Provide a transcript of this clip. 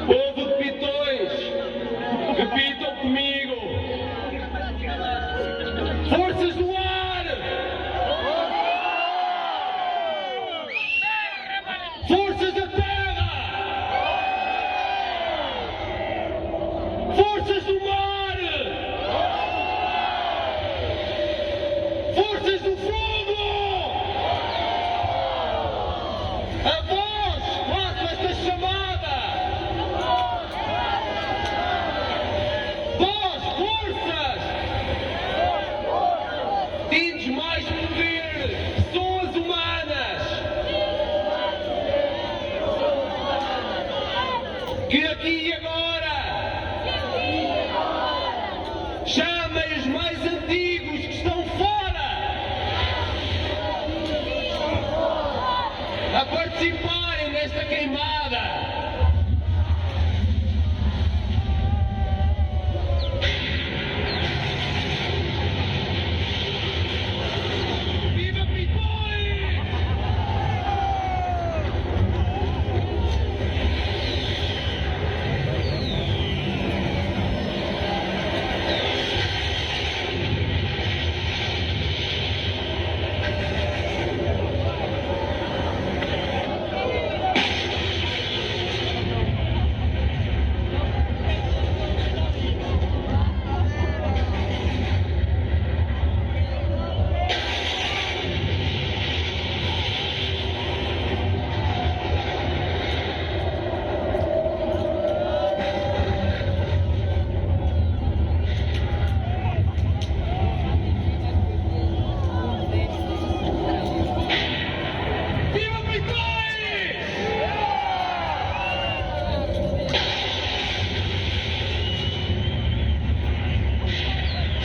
Povo de Pitões, repitam comigo. Forças do ar! Forças da terra! Forças do mar! Forças do fogo! A voz faça esta chamada! Vós, forças! Tendes mais poder, pessoas humanas! Que aqui e agora chamem os mais antigos que estão fora a participarem nesta queimada.